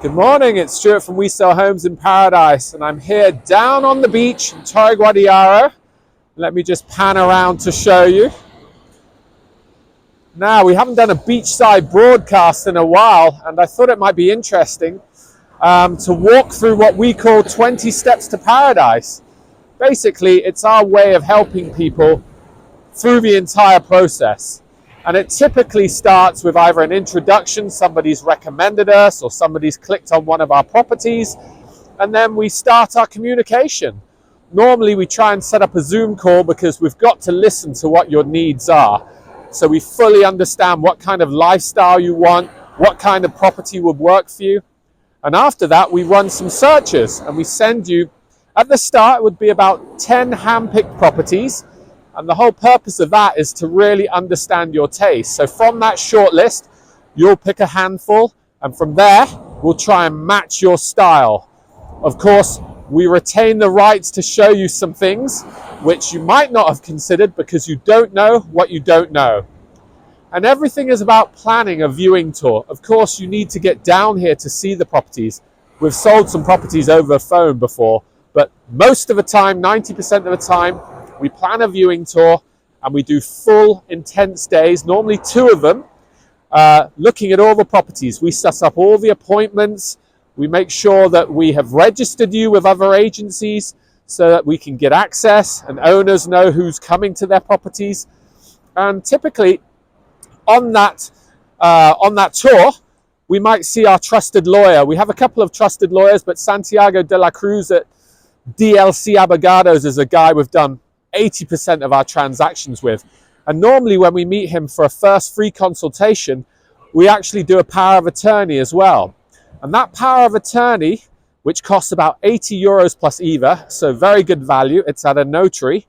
Good morning, it's Stuart from We Sell Homes in Paradise, and I'm here down on the beach in Torre Guadiaro. Let me just pan around to show you. Now, we haven't done a beachside broadcast in a while, and I thought it might be interesting to walk through what we call 20 Steps to Paradise. Basically, it's our way of helping people through the entire process. And it typically starts with either an introduction, somebody's recommended us, or somebody's clicked on one of our properties, and then we start our communication. Normally we try and set up a Zoom call because we've got to listen to what your needs are. So we fully understand what kind of lifestyle you want, what kind of property would work for you. And after that, we run some searches and we send you, at the start, it would be about 10 hand-picked properties. And the whole purpose of that is to really understand your taste. So from that short list, you'll pick a handful, and from there, we'll try and match your style. Of course, we retain the rights to show you some things which you might not have considered because you don't know what you don't know. And everything is about planning a viewing tour. Of course, you need to get down here to see the properties. We've sold some properties over the phone before, but most of the time, 90% of the time, we plan a viewing tour and we do full, intense days, normally 2 of them, looking at all the properties. We set up all the appointments. We make sure that we have registered you with other agencies so that we can get access and owners know who's coming to their properties. And typically on that tour, we might see our trusted lawyer. We have a couple of trusted lawyers, but Santiago de la Cruz at DLC Abogados is a guy we've done 80% of our transactions with. And normally when we meet him for a first free consultation, we actually do a power of attorney as well. And that power of attorney, which costs about 80 euros plus IVA, so very good value, it's at a notary,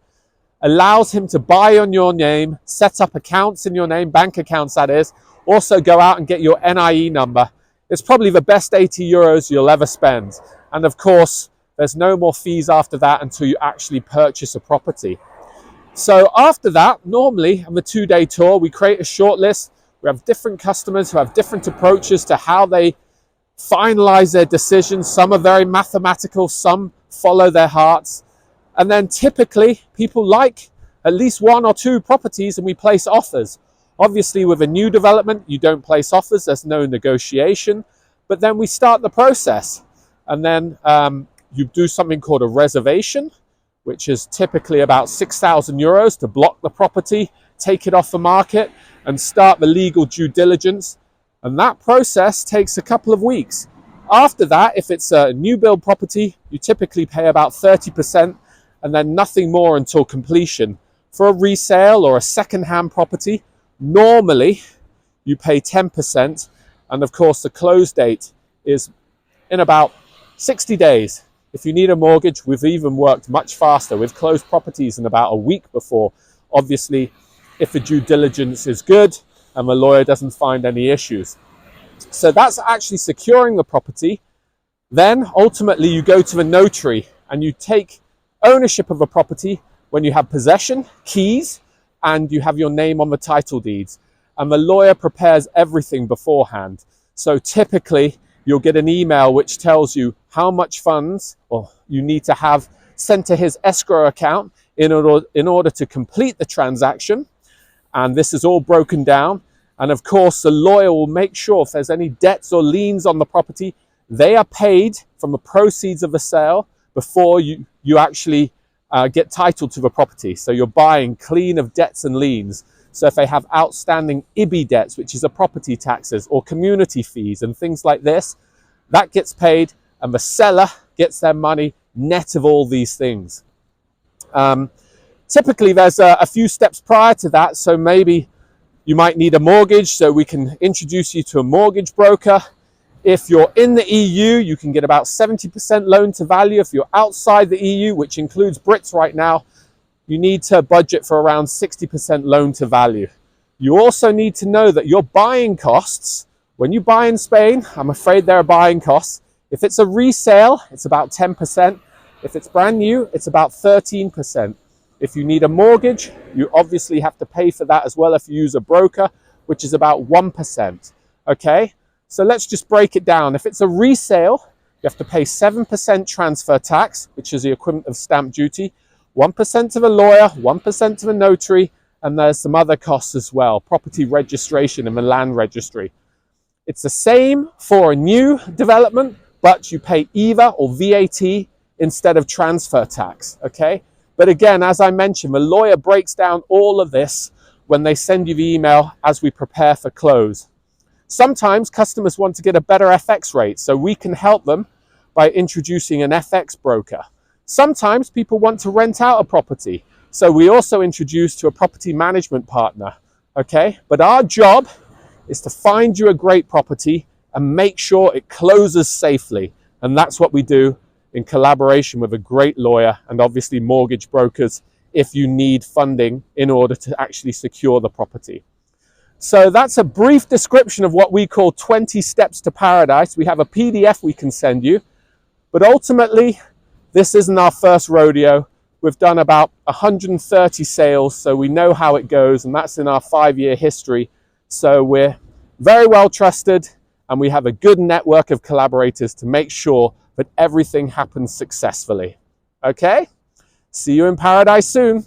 allows him to buy on your name, set up accounts in your name, bank accounts that is, also go out and get your NIE number. It's probably the best 80 euros you'll ever spend. And of course, there's no more fees after that until you actually purchase a property. So after that, normally on the 2-day tour, we create a short list. We have different customers who have different approaches to how they finalize their decisions. Some are very mathematical, some follow their hearts. And then typically people like at least 1 or 2 properties and we place offers. Obviously with a new development, you don't place offers, there's no negotiation, but then we start the process. And then you do something called a reservation, which is typically about 6,000 euros to block the property, take it off the market, and start the legal due diligence. And that process takes a couple of weeks. After that, if it's a new build property, you typically pay about 30% and then nothing more until completion. For a resale or a second-hand property, normally you pay 10%. And of course, the close date is in about 60 days. If you need a mortgage, we've even worked much faster. We've closed properties in about a week before. Obviously, if the due diligence is good and the lawyer doesn't find any issues. So that's actually securing the property. Then ultimately you go to the notary and you take ownership of a property when you have possession, keys, and you have your name on the title deeds. And the lawyer prepares everything beforehand. So typically, you'll get an email which tells you how much funds you need to have sent to his escrow account in order to complete the transaction. And this is all broken down. And of course, the lawyer will make sure if there's any debts or liens on the property, they are paid from the proceeds of the sale before you actually get title to the property. So you're buying clean of debts and liens. So if they have outstanding IBI debts, which is a property taxes or community fees and things like this, that gets paid and the seller gets their money net of all these things. Typically, there's a few steps prior to that. So maybe you might need a mortgage, so we can introduce you to a mortgage broker. If you're in the EU, you can get about 70% loan to value. If you're outside the EU, which includes Brits right now, you need to budget for around 60% loan to value. You also need to know that your buying costs, when you buy in Spain, I'm afraid there are buying costs. If it's a resale, it's about 10%. If it's brand new, it's about 13%. If you need a mortgage, you obviously have to pay for that as well if you use a broker, which is about 1%. Okay? So let's just break it down. If it's a resale, you have to pay 7% transfer tax, which is the equivalent of stamp duty, 1% of a lawyer, 1% of a notary, and there's some other costs as well, property registration and the land registry. It's the same for a new development, but you pay EVA or VAT instead of transfer tax, okay? But again, as I mentioned, the lawyer breaks down all of this when they send you the email as we prepare for close. Sometimes customers want to get a better FX rate, so we can help them by introducing an FX broker. Sometimes people want to rent out a property, so we also introduce to a property management partner, okay? But our job is to find you a great property and make sure it closes safely. And that's what we do in collaboration with a great lawyer and obviously mortgage brokers if you need funding in order to actually secure the property. So that's a brief description of what we call 20 Steps to Paradise. We have a PDF we can send you, but ultimately, this isn't our first rodeo. We've done about 130 sales, so we know how it goes, and that's in our 5-year history. So we're very well trusted, and we have a good network of collaborators to make sure that everything happens successfully. Okay? See you in paradise soon.